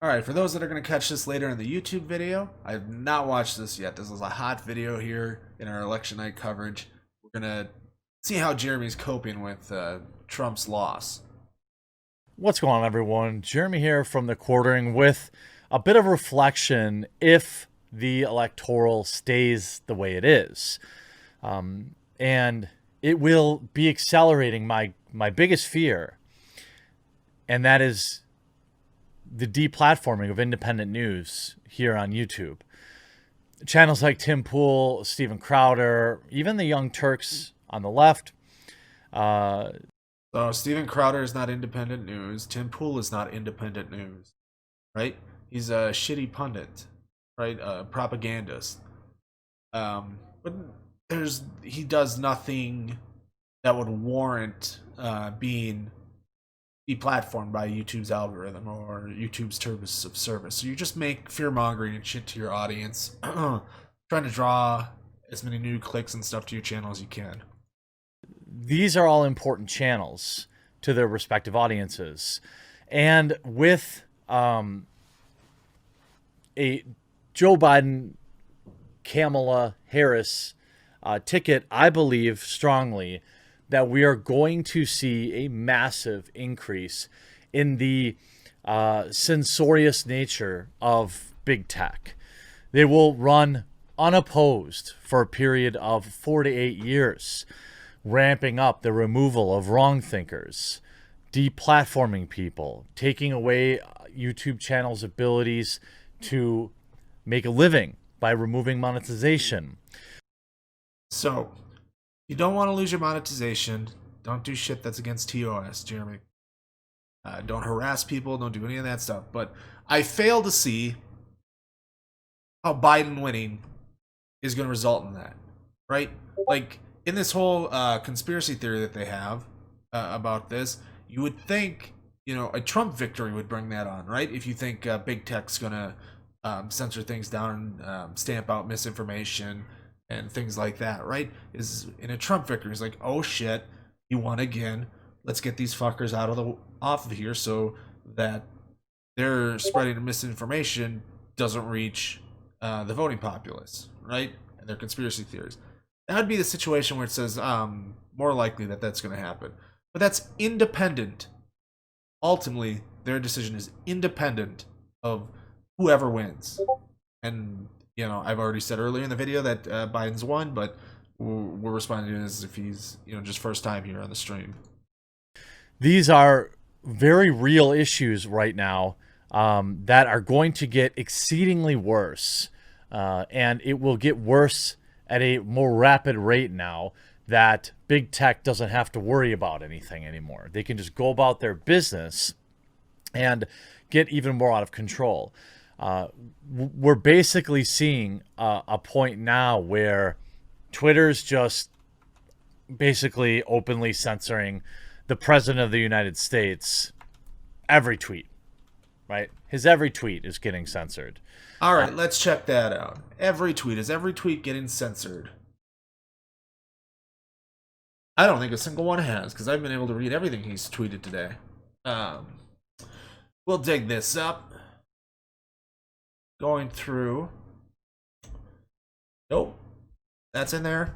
All right, for those that are going to catch this later in the YouTube video, I have not watched this yet. This is a hot video here in our election night coverage. We're going to see how Jeremy's coping with Trump's loss. What's going on, everyone? Jeremy here from the Quartering with a bit of reflection if the electoral stays the way it is. And it will be accelerating my biggest fear, and that is the deplatforming of independent news here on YouTube. Channels like Tim Pool, Steven Crowder, even the Young Turks on the left. So Steven Crowder is not independent news. Tim Pool is not independent news, right? He's a shitty pundit, right? A propagandist. But he does nothing that would warrant being deplatformed by YouTube's algorithm or YouTube's terms of service. So you just make fear mongering and shit to your audience, trying to draw as many new clicks and stuff to your channel as you can. These are all important channels to their respective audiences. And with a Joe Biden, Kamala Harris ticket, I believe strongly that we are going to see a massive increase in the censorious nature of big tech. They will run unopposed for a period of 4 to 8 years, ramping up the removal of wrong thinkers, deplatforming people, taking away YouTube channels' abilities to make a living by removing monetization. So, you don't want to lose your monetization. Don't do shit that's against TOS, Jeremy. Don't harass people. Don't do any of that stuff. But I fail to see how Biden winning is going to result in that, right? Like, in this whole conspiracy theory that they have about this, you would think, a Trump victory would bring that on, right? If you think big tech's going to censor things down and stamp out misinformation and things like that, right? Is in a Trump victory, it's like, oh shit, he won again. Let's get these fuckers off of here so that their spreading misinformation doesn't reach the voting populace, right? And their conspiracy theories. That would be the situation where it says more likely that that's going to happen. But that's independent. Ultimately, their decision is independent of whoever wins. And I've already said earlier in the video that Biden's won, but we're responding to it as if he's, just first time here on the stream. These are very real issues right now that are going to get exceedingly worse. And it will get worse at a more rapid rate now that big tech doesn't have to worry about anything anymore. They can just go about their business and get even more out of control. We're basically seeing a point now where Twitter's just basically openly censoring the president of the United States. Every tweet, right? His every tweet is getting censored. All right, let's check that out. Is every tweet getting censored? I don't think a single one has, because I've been able to read everything he's tweeted today. We'll dig this up. Going through. Nope. That's in there.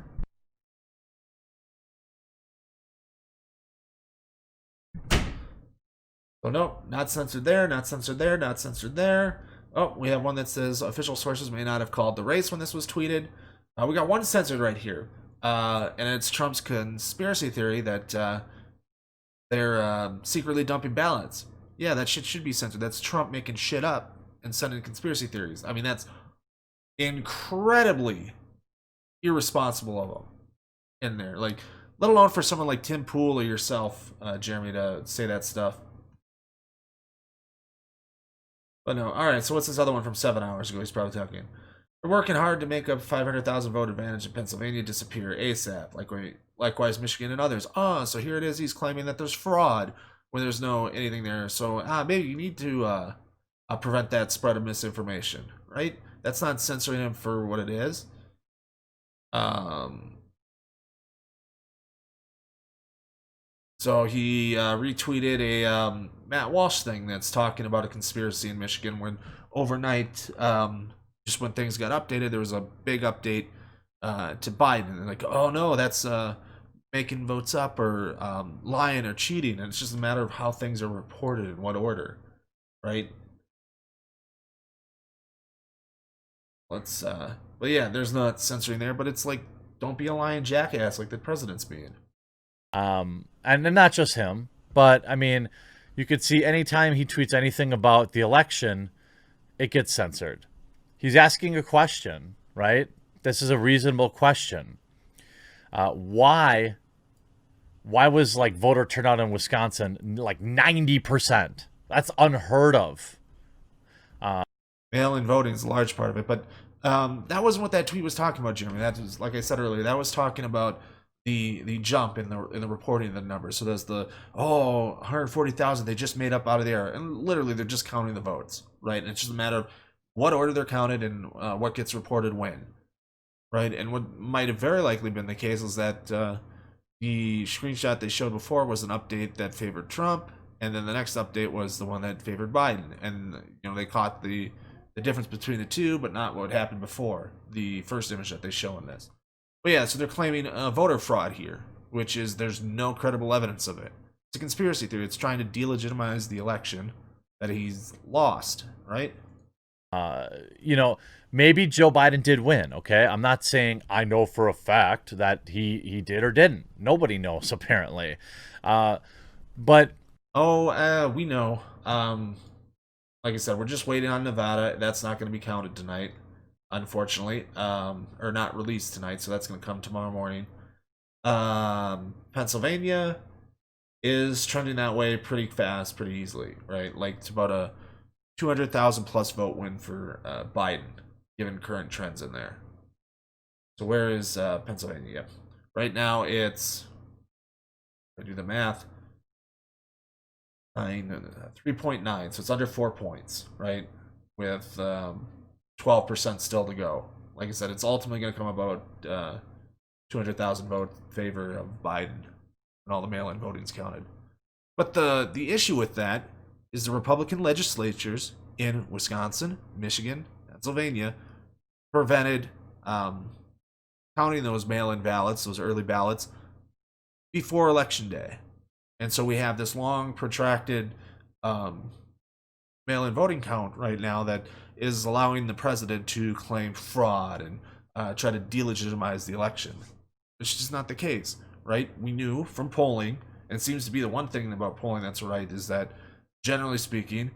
Oh, no. Not censored there, not censored there, not censored there. Oh, we have one that says official sources may not have called the race when this was tweeted. We got one censored right here. And it's Trump's conspiracy theory that they're secretly dumping ballots. Yeah, that shit should be censored. That's Trump making shit up and sending conspiracy theories. I mean, that's incredibly irresponsible of them in there. Like, let alone for someone like Tim Pool or yourself, Jeremy, to say that stuff. But no, all right. So what's this other one from 7 hours ago? He's probably talking. We're working hard to make a 500,000 vote advantage in Pennsylvania disappear ASAP. Likewise, Michigan and others. So here it is. He's claiming that there's fraud when there's no anything there. So maybe you need to prevent that spread of misinformation, right? That's not censoring him for what it is. So he retweeted Matt Walsh thing that's talking about a conspiracy in Michigan when overnight, just when things got updated, there was a big update to Biden. And like, oh no, that's making votes up or lying or cheating. And it's just a matter of how things are reported in what order, right? But yeah, there's not censoring there, but it's like, don't be a lying jackass like the president's being. And not just him, but I mean, you could see anytime he tweets anything about the election, it gets censored. He's asking a question, right? This is a reasonable question. Why was like voter turnout in Wisconsin like 90%? That's unheard of. Mail-in voting is a large part of it, but that wasn't what that tweet was talking about, Jeremy. That was, like I said earlier, that was talking about the jump in the reporting of the numbers. So there's the 140,000 they just made up out of the air, and literally they're just counting the votes, right? And it's just a matter of what order they're counted and what gets reported when, right? And what might have very likely been the case is that the screenshot they showed before was an update that favored Trump, and then the next update was the one that favored Biden, and they caught the difference between the two, but not what happened before the first image that they show in this. But yeah, so they're claiming voter fraud here, which is there's no credible evidence of it. It's a conspiracy theory. It's trying to delegitimize the election that he's lost, right? Maybe Joe Biden did win, okay? I'm not saying I know for a fact that he did or didn't. Nobody knows, apparently. But... we know. Like I said, we're just waiting on Nevada. That's not going to be counted tonight, unfortunately. Or not released tonight, so that's going to come tomorrow morning. Pennsylvania is trending that way pretty fast, pretty easily, right? Like it's about a 200,000 plus vote win for Biden, given current trends in there. So where is Pennsylvania? Right now it's, if I do the math, 3.9, so it's under 4 points, right? With 12% still to go. Like I said, it's ultimately going to come about 200,000 vote favor of Biden when all the mail-in voting's counted. But the issue with that is the Republican legislatures in Wisconsin, Michigan, Pennsylvania prevented counting those mail-in ballots, those early ballots, before Election Day. And so we have this long, protracted mail-in voting count right now that is allowing the president to claim fraud and try to delegitimize the election, which is not the case, right? We knew from polling, and it seems to be the one thing about polling that's right, is that generally speaking,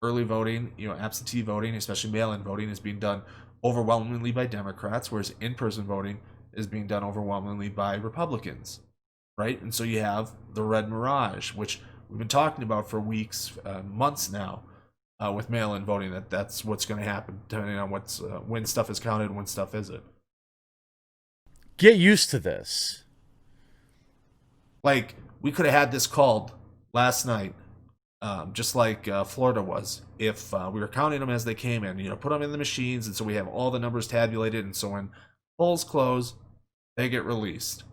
early voting, absentee voting, especially mail-in voting, is being done overwhelmingly by Democrats, whereas in-person voting is being done overwhelmingly by Republicans. Right? And so you have the red mirage, which we've been talking about for weeks, months now, with mail-in voting, that's what's going to happen depending on when stuff is counted and when stuff isn't. Get used to this. Like, we could have had this called last night, just like Florida was, if we were counting them as they came in, put them in the machines, and so we have all the numbers tabulated, and so when polls close, they get released.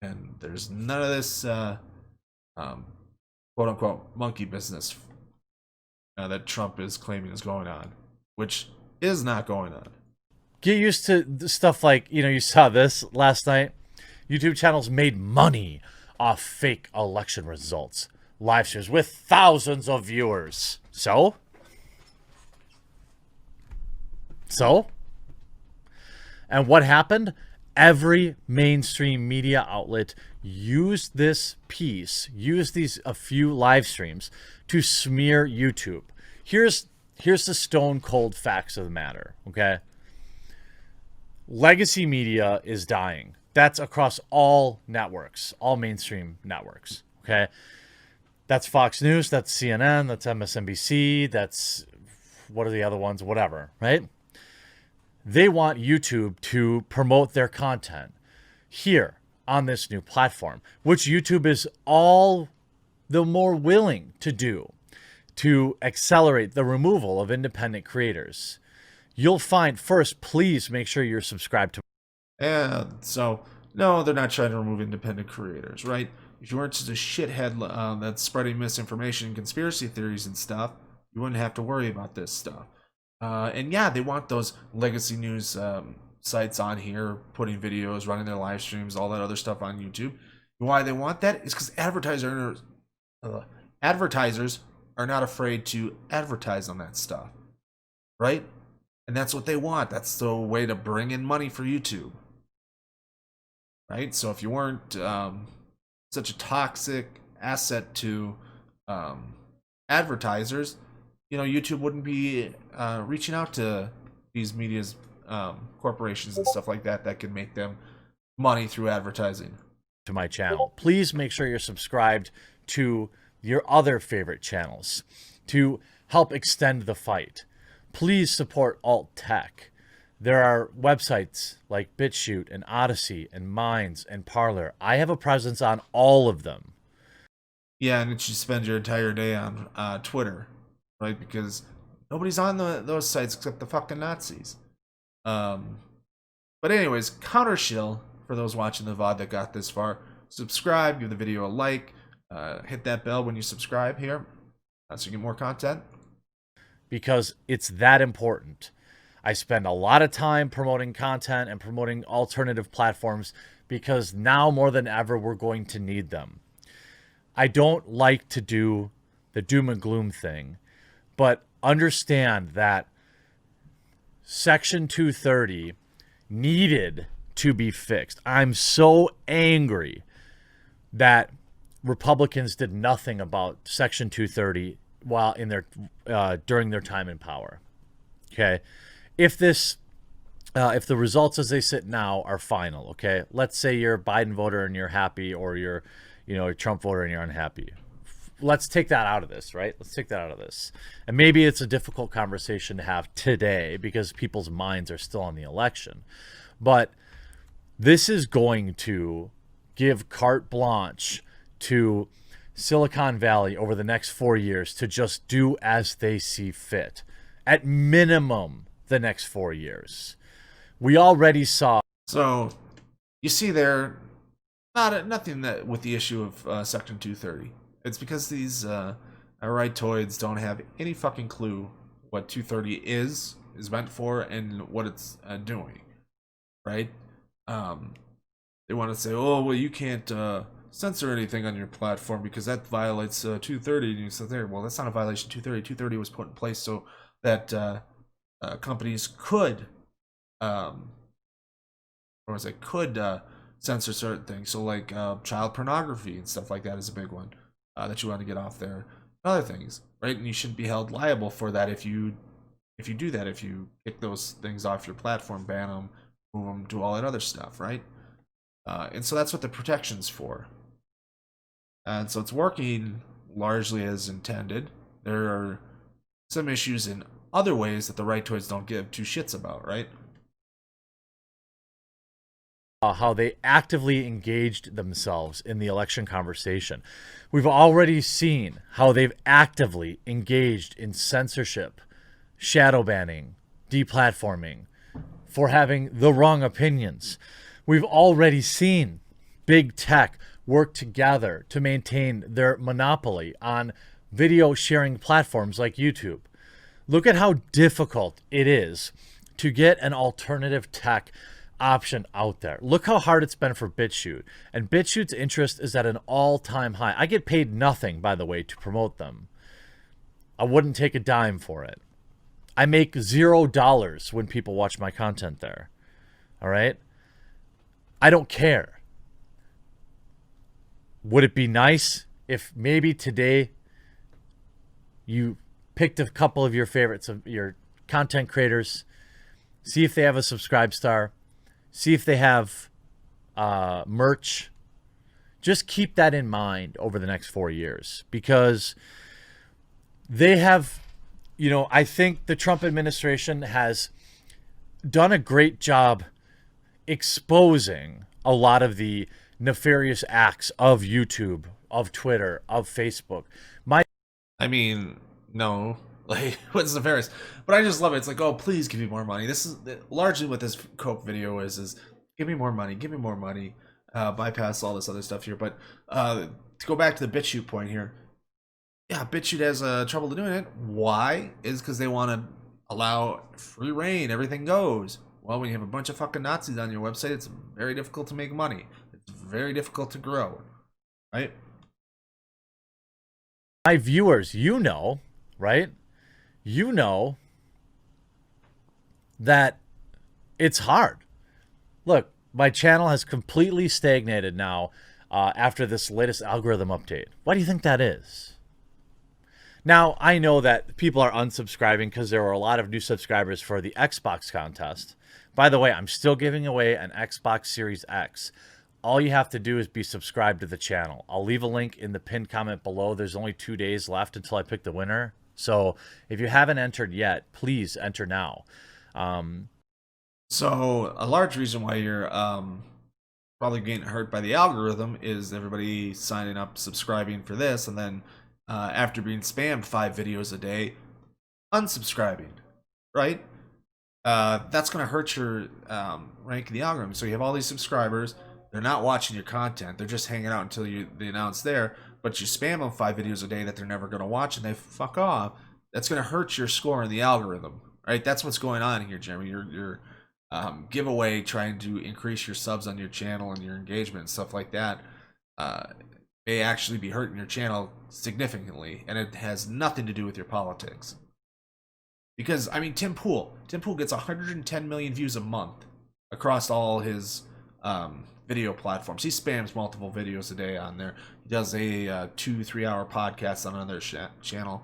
And there's none of this quote-unquote monkey business that Trump is claiming is going on, which is not going on. Get used to stuff like, you saw this last night. YouTube channels made money off fake election results. Live streams with thousands of viewers. So? And what happened? Every mainstream media outlet used this piece, used a few live streams to smear YouTube. Here's the stone cold facts of the matter, okay? Legacy media is dying. That's across all networks, all mainstream networks, okay? That's Fox News, that's CNN, that's MSNBC, that's what are the other ones, whatever, right? They want YouTube to promote their content here on this new platform, which YouTube is all the more willing to do to accelerate the removal of independent creators. You'll find, first, please make sure you're subscribed to. And so, no, they're not trying to remove independent creators, right? if you weren't just a shithead that's spreading misinformation and conspiracy theories and stuff, you wouldn't have to worry about this stuff. And yeah, they want those legacy news sites on here, putting videos, running their live streams, all that other stuff on YouTube. And why they want that is because advertisers are not afraid to advertise on that stuff, right? And that's what they want. That's the way to bring in money for YouTube, right? So if you weren't such a toxic asset to advertisers, YouTube wouldn't be reaching out to these media's corporations and stuff like that that can make them money through advertising. To my channel, please make sure you're subscribed to your other favorite channels to help extend the fight. Please support alt tech. There are websites like BitChute and Odyssey and Minds and Parler. I have a presence on all of them. Yeah, and you spend your entire day on Twitter, right? Because nobody's on those sites except the fucking Nazis. But anyways, counter shill for those watching the VOD that got this far. Subscribe, give the video a like, hit that bell when you subscribe here so you get more content. Because it's that important. I spend a lot of time promoting content and promoting alternative platforms because now more than ever we're going to need them. I don't like to do the doom and gloom thing, but understand that Section 230 needed to be fixed. I'm so angry that Republicans did nothing about Section 230 while in their during their time in power. Okay, if the results as they sit now are final, okay, let's say you're a Biden voter and you're happy, or you're a Trump voter and you're unhappy. Let's take that out of this, right? Let's take that out of this. And maybe it's a difficult conversation to have today because people's minds are still on the election. But this is going to give carte blanche to Silicon Valley over the next 4 years to just do as they see fit. At minimum, the next 4 years. We already saw. So, you see there, nothing that with the issue of Section 230. It's because these rightoids don't have any fucking clue what 230 is meant for and what it's doing, right? They want to say, oh, well, you can't censor anything on your platform because that violates 230. And you say, there, well, that's not a violation of 230. 230 was put in place so that companies could, censor certain things. So like child pornography and stuff like that is a big one that you want to get off there. Other things, right? And you shouldn't be held liable for that if you do that. If you kick those things off your platform, ban them, move them, do all that other stuff, right? And so that's what the protection's for. And so it's working largely as intended. There are some issues in other ways that the rightoids don't give two shits about, right? How they actively engaged themselves in the election conversation. We've already seen how they've actively engaged in censorship, shadow banning, deplatforming, for having the wrong opinions. We've already seen big tech work together to maintain their monopoly on video sharing platforms like YouTube. Look at how difficult it is to get an alternative tech option out there. Look how hard it's been for BitChute. And BitChute's interest is at an all-time high. I get paid nothing, by the way, to promote them. I wouldn't take a dime for it. I make $0 when people watch my content there. All right? I don't care. Would it be nice if maybe today you picked a couple of your favorites of your content creators, see if they have a subscribe star, see if they have merch. Just keep that in mind over the next 4 years, because they have, I think the Trump administration has done a great job exposing a lot of the nefarious acts of YouTube, of Twitter, of Facebook. No, like, what's nefarious? But I just love it. It's like, oh, please give me more money. This is largely what this Coke video is give me more money, give me more money. bypass all this other stuff here. But to go back to the BitChute point here, yeah, BitChute has trouble doing it. Why? Is because they want to allow free reign, everything goes. Well, when you have a bunch of fucking Nazis on your website, it's very difficult to make money. It's very difficult to grow, right? My viewers, you know, right? You know that it's hard. Look, my channel has completely stagnated now after this latest algorithm update. Why do you think that is? Now, I know that people are unsubscribing because there were a lot of new subscribers for the Xbox contest. By the way, I'm still giving away an Xbox Series X. All you have to do is be subscribed to the channel. I'll leave a link in the pinned comment below. There's only 2 days left until I pick the winner. So if you haven't entered yet, please enter now. So a large reason why you're probably getting hurt by the algorithm is everybody signing up, subscribing for this, and then after being spammed 5 videos a day, unsubscribing, right? That's going to hurt your rank in the algorithm. So you have all these subscribers. They're not watching your content. They're just hanging out until they announce there. But you spam them 5 videos a day that they're never going to watch, and they fuck off. That's going to hurt your score in the algorithm, right? That's what's going on here, Jeremy. Your giveaway trying to increase your subs on your channel and your engagement and stuff like that may actually be hurting your channel significantly, and it has nothing to do with your politics. Because, I mean, Tim Pool gets 110 million views a month across all his video platforms. He spams multiple videos a day on there. He does a 2-3 hour podcast on another channel.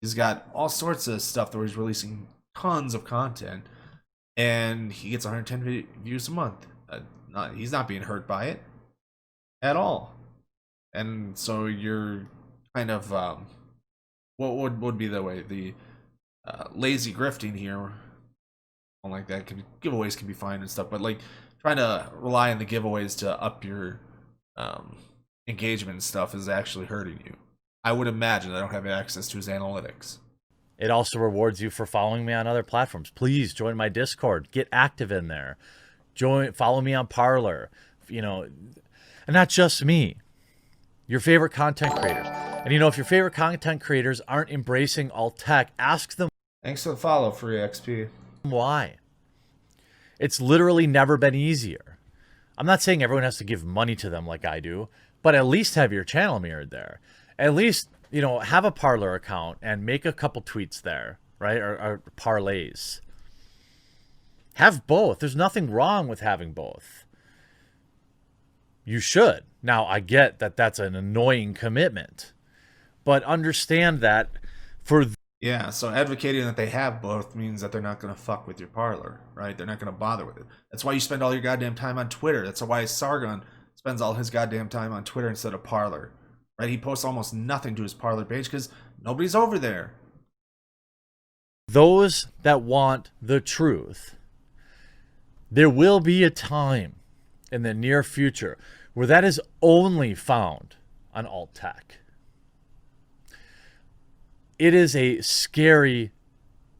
He's got all sorts of stuff where he's releasing tons of content, and he gets 110 views a month. He's not being hurt by it at all. And so you're kind of what would be the way the lazy grifting here, like that. Giveaways can be fine and stuff, but like trying to rely on the giveaways to up your engagement and stuff is actually hurting you. I would imagine. I don't have access to his analytics. It also rewards you for following me on other platforms. Please join my Discord. Get active in there. Follow me on Parler. You know, and not just me. Your favorite content creator. And you know, if your favorite content creators aren't embracing alt tech, ask them. Thanks for the follow, Free XP. Why? It's literally never been easier. I'm not saying everyone has to give money to them like I do, but at least have your channel mirrored there. At least, you know, have a Parler account and make a couple tweets there, right? Or parlays. Have both. There's nothing wrong with having both. You should. Now, I get that that's an annoying commitment, but understand that for... Yeah, so advocating that they have both means that they're not going to fuck with your Parler, right? They're not going to bother with it. That's why you spend all your goddamn time on Twitter. That's why Sargon spends all his goddamn time on Twitter instead of Parler, right? He posts almost nothing to his Parler page because nobody's over there. Those that want the truth, there will be a time in the near future where that is only found on alt tech. It is a scary,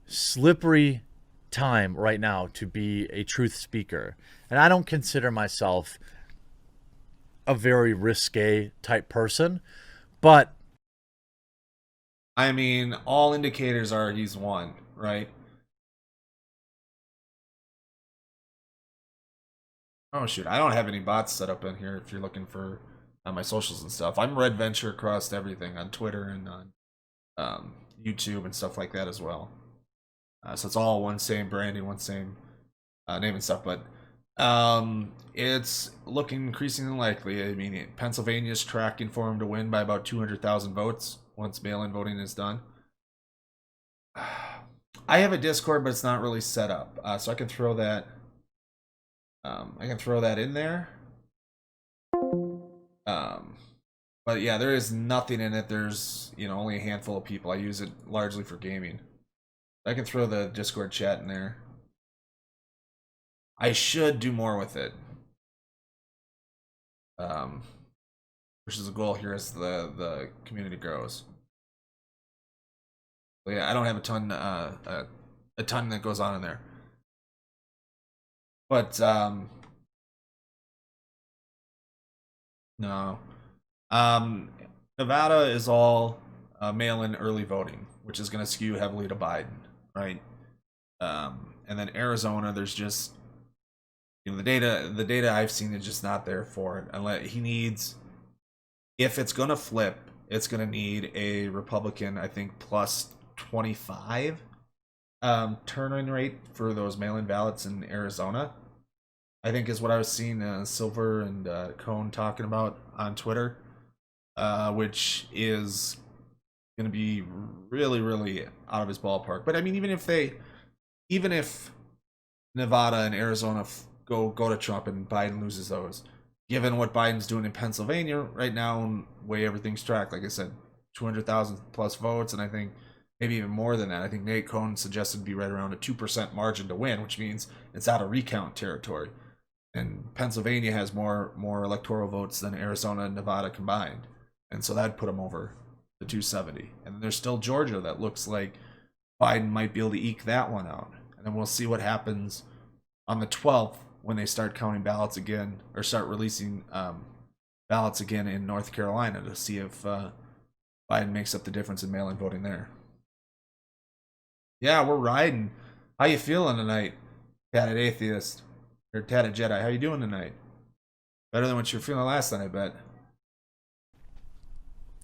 slippery time right now to be a truth speaker. And I don't consider myself a very risque type person, but... I mean, all indicators are he's won, right? Oh shoot, I don't have any bots set up in here if you're looking for my socials and stuff. I'm Red Venture across everything on Twitter and on YouTube and stuff like that as well. So it's all one same branding, one same name and stuff, but it's looking increasingly likely. I mean, Pennsylvania's tracking for him to win by about 200,000 votes once mail-in voting is done. I have a Discord, but it's not really set up, so I can throw that. In there. But yeah, there is nothing in it. There's, you know, only a handful of people. I use it largely for gaming. I can throw the Discord chat in there. I should do more with it. Which is the goal here as the community grows. But yeah, I don't have a ton that goes on in there. But No. Um, Nevada is all mail-in early voting, which is going to skew heavily to Biden, right? And then Arizona, there's just the data I've seen is just not there for it. Unless he needs, if it's going to flip, it's going to need a Republican, I think, plus 25 turn-in rate for those mail-in ballots in Arizona. I think is what I was seeing Silver and Cohn talking about on Twitter, which is going to be really, really out of his ballpark. But I mean, even if Nevada and Arizona go to Trump and Biden loses those, given what Biden's doing in Pennsylvania right now and the way everything's tracked, like I said, 200,000 plus votes, and I think maybe even more than that. I think Nate Cohn suggested be right around a 2% margin to win, which means it's out of recount territory. And Pennsylvania has more electoral votes than Arizona and Nevada combined, and so that'd put them over the 270. And then there's still Georgia that looks like Biden might be able to eke that one out. And then we'll see what happens on the 12th when they start counting ballots again, or start releasing ballots again in North Carolina, to see if Biden makes up the difference in mail-in voting there. Yeah, we're riding. How you feeling tonight, Tatted Atheist? Or Tatted Jedi, how you doing tonight? Better than what you were feeling last night, I bet.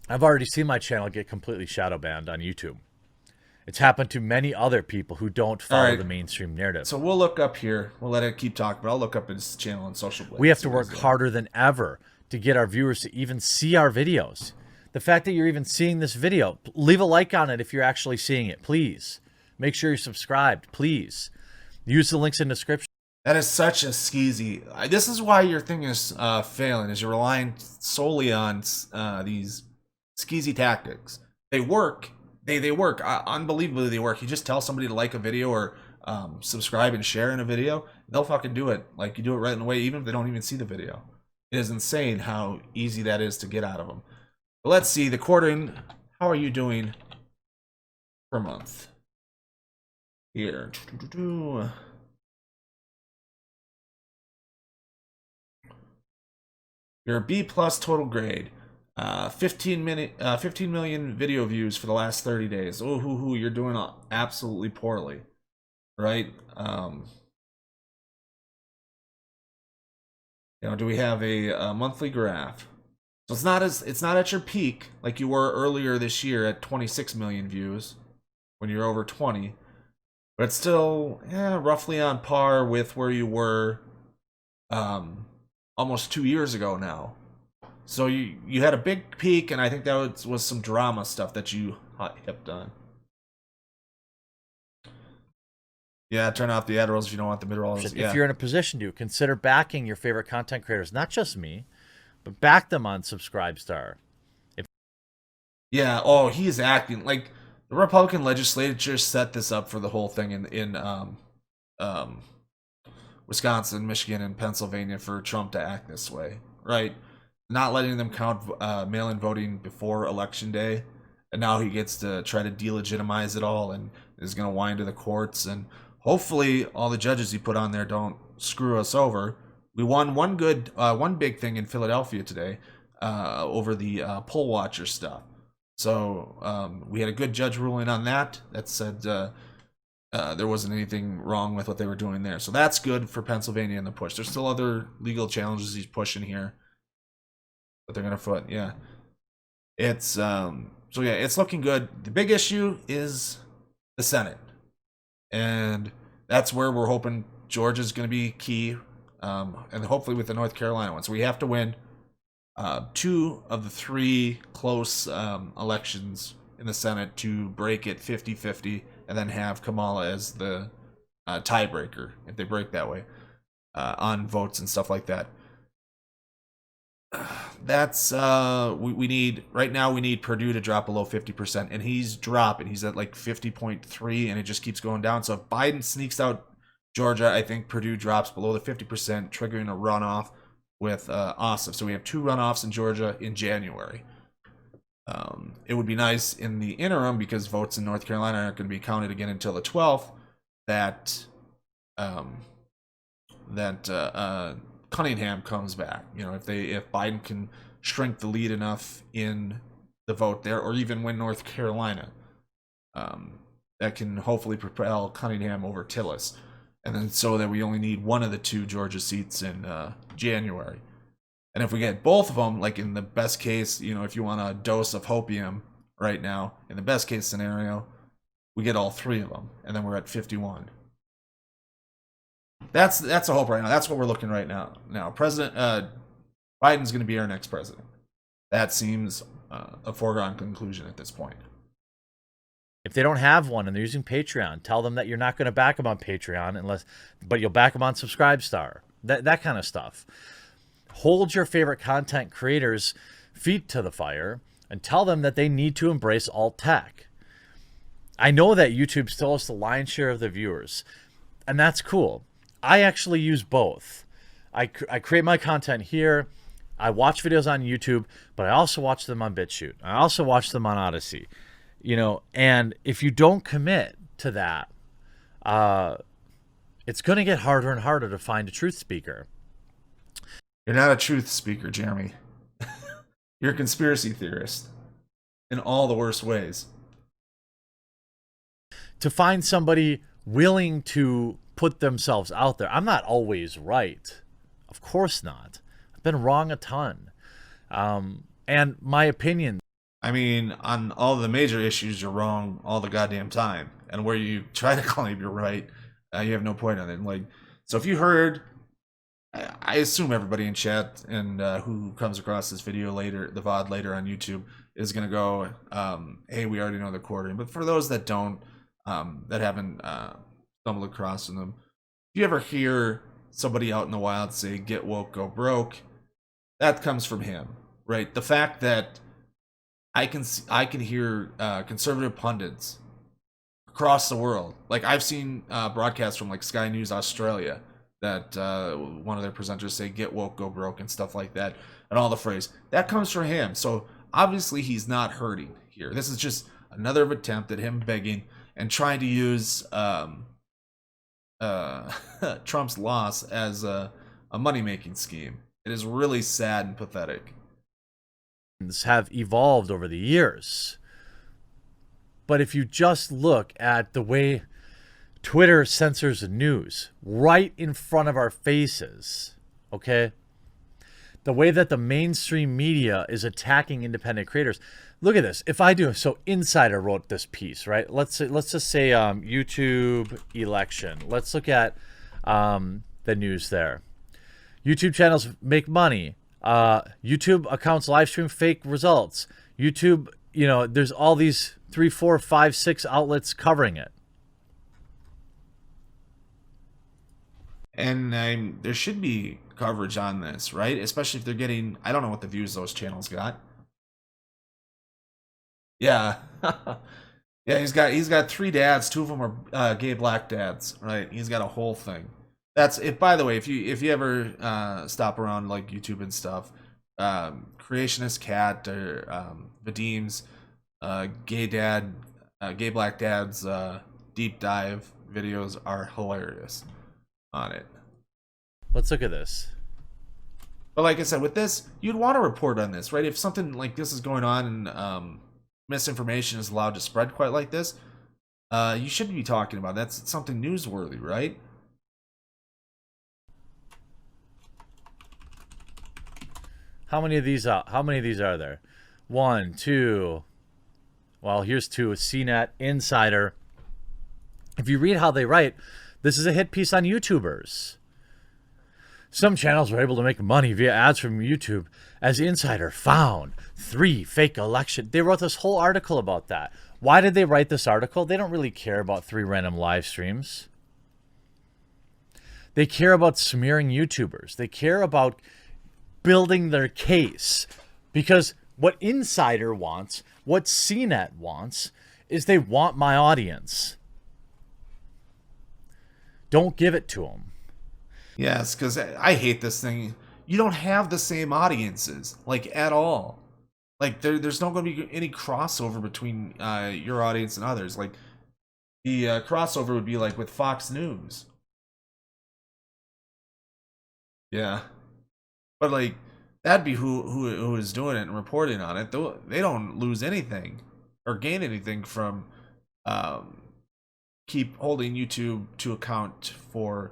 I've already seen my channel get completely shadow banned on YouTube. It's happened to many other people who don't follow the mainstream narrative. So we'll look up here. We'll let it keep talking, but I'll look up his channel on Social Blade. We have to work harder than ever to get our viewers to even see our videos. The fact that you're even seeing this video, leave a like on it if you're actually seeing it, please. Make sure you're subscribed, please. Use the links in the description. That is such a skeezy. This is why your thing is failing, is you're relying solely on these skeezy tactics. They work. They work. Unbelievably, they work. You just tell somebody to like a video or subscribe and share in a video, they'll fucking do it. Like, you do it right in the way, even if they don't even see the video. It is insane how easy that is to get out of them. But let's see, the quartering. How are you doing per month? Here. You're a B plus total grade. 15 million video views for the last 30 days. Oh, you're doing absolutely poorly, right? Do we have a monthly graph? So it's not at your peak like you were earlier this year at 26 million views when you're over 20, but it's still roughly on par with where you were almost 2 years ago now. So you had a big peak, and I think that was some drama stuff that you hipped on. Yeah, turn off the ad rolls if you don't want the mid rolls. If you're in a position to, consider backing your favorite content creators, not just me, but back them on Subscribestar. Yeah, he's acting like the Republican legislature set this up for the whole thing in Wisconsin, Michigan, and Pennsylvania for Trump to act this way, right? Not letting them count mail-in voting before Election Day, and now he gets to try to delegitimize it all and is going to wind to the courts, and hopefully all the judges he put on there don't screw us over. We won one big thing in Philadelphia today over the poll watcher stuff. So we had a good judge ruling on that said there wasn't anything wrong with what they were doing there. So that's good for Pennsylvania in the push. There's still other legal challenges he's pushing here, but they're gonna foot. Yeah, it's it's looking good. The big issue is the Senate, and that's where we're hoping Georgia's gonna be key, and hopefully with the North Carolina one. So we have to win 2 of the 3 close elections in the Senate to break it 50-50, and then have Kamala as the tiebreaker if they break that way on votes and stuff like that. That's we need right now. We need Purdue to drop below 50%, and he's dropping. He's at like 50.3, and it just keeps going down. So if Biden sneaks out Georgia, I think Purdue drops below the 50%, triggering a runoff with Ossoff. So we have 2 runoffs in Georgia in January. It would be nice in the interim, because votes in North Carolina aren't going to be counted again until the 12th, that Cunningham comes back. If Biden can shrink the lead enough in the vote there, or even win North Carolina, that can hopefully propel Cunningham over Tillis, and then so that we only need one of the 2 Georgia seats in January. And if we get both of them, like in the best case, if you want a dose of hopium right now, in the best case scenario, we get all 3 of them, and then we're at 51. That's a hope right now. That's what we're looking right now. Now, President Biden's going to be our next president. That seems a foregone conclusion at this point. If they don't have one and they're using Patreon, tell them that you're not going to back them on Patreon but you'll back them on Subscribestar. That kind of stuff. Hold your favorite content creators' feet to the fire and tell them that they need to embrace alt tech. I know that YouTube still has the lion's share of the viewers, and that's cool. I actually use both. I create my content here. I watch videos on YouTube, but I also watch them on BitChute. I also watch them on Odyssey. And if you don't commit to that, it's going to get harder and harder to find a truth speaker. You're not a truth speaker, Jeremy. You're a conspiracy theorist in all the worst ways. To find somebody willing to put themselves out there. I'm not always right. Of course not. I've been wrong a ton. And my opinion. I mean, on all the major issues, you're wrong all the goddamn time. And where you try to claim you're right, you have no point on it. So if you heard, I assume everybody in chat and who comes across this video later, the VOD later on YouTube, is going to go, hey, we already know the quartering. But for those that don't, that haven't stumbled across them, if you ever hear somebody out in the wild say, get woke, go broke, that comes from him, right? The fact that I can hear conservative pundits across the world. Like, I've seen broadcasts from like Sky News Australia that one of their presenters say, get woke, go broke, and stuff like that, and all the phrase. That comes from him. So obviously he's not hurting here. This is just another attempt at him begging and trying to use Trump's loss as a money-making scheme. It is really sad and pathetic. Have evolved over the years. But if you just look at the way Twitter censors the news right in front of our faces, okay? The way that the mainstream media is attacking independent creators. Look at this. If I do, so Insider wrote this piece, right? Let's just say YouTube election. Let's look at the news there. YouTube channels make money. YouTube accounts live stream fake results. YouTube, there's all these 3, 4, 5, 6 outlets covering it. And there should be coverage on this, right? Especially if they're getting, I don't know what the views those channels got. Yeah. Yeah, he's got 3 dads, 2 of them are gay black dads, right? He's got a whole thing. That's it. By the way, if you ever stop around like YouTube and stuff, Creationist Cat or Vadim's gay black dad's deep dive videos are hilarious on it. Let's look at this. But like I said, with this, you'd want to report on this, right? If something like this is going on and misinformation is allowed to spread quite like this, you shouldn't be talking about it. That's something newsworthy, right? How many of these are there? 1, 2. Well, here's 2. CNET, Insider. If you read how they write, this is a hit piece on YouTubers. Some channels were able to make money via ads from YouTube, as Insider found 3 fake election. They wrote this whole article about that. Why did they write this article? They don't really care about 3 random live streams. They care about smearing YouTubers. They care about building their case, because what Insider wants, what CNET wants, is they want my audience. Don't give it to them. Yes, because I hate this thing. You don't have the same audiences, like, at all. Like, there's not going to be any crossover between your audience and others. Like, the crossover would be like with Fox News. Yeah. But like that'd be who is doing it and reporting on it. They don't lose anything or gain anything from um, keep holding YouTube to account for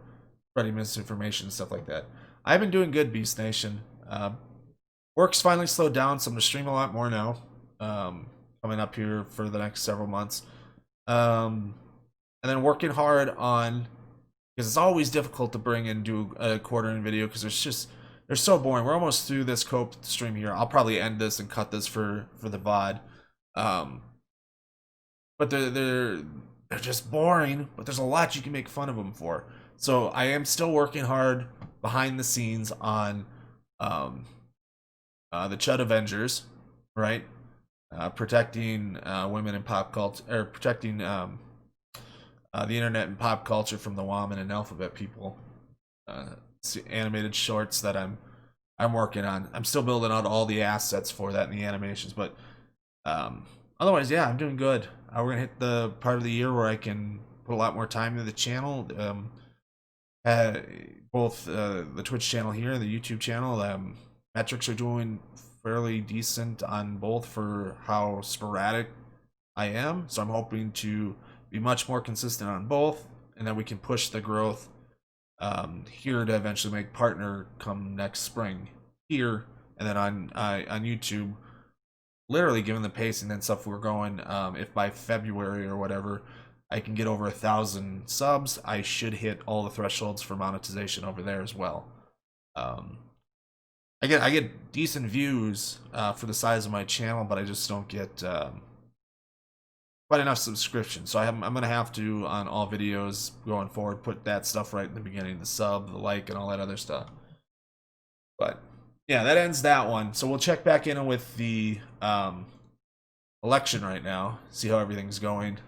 spreading misinformation and stuff like that. I've been doing good, Beast Nation. Work's finally slowed down, so I'm gonna stream a lot more now. Coming up here for the next several months, and then working hard on, because it's always difficult to bring and do a quartering video because they're so boring. We're almost through this cope stream here. I'll probably end this and cut this for the VOD. But they're just boring. But there's a lot you can make fun of them for. So I am still working hard behind the scenes on the Chud Avengers, right? Protecting women in pop culture, or protecting the internet and pop culture from the Woman and Alphabet people. Animated shorts that I'm working on. I'm still building out all the assets for that and the animations, but otherwise, yeah, I'm doing good. We're gonna hit the part of the year where I can put a lot more time into the channel. Both the Twitch channel here and the YouTube channel, metrics are doing fairly decent on both for how sporadic I am. So I'm hoping to be much more consistent on both, and then we can push the growth here to eventually make partner come next spring here, and then on YouTube. Literally, given the pacing and stuff we're going, if by February or whatever I can get over 1,000 subs, I should hit all the thresholds for monetization over there as well. I get decent views for the size of my channel, but I just don't get quite enough subscriptions. So I'm gonna have to, on all videos going forward, put that stuff right in the beginning, the sub, the like, and all that other stuff. But yeah, that ends that one. So we'll check back in with the election right now, see how everything's going.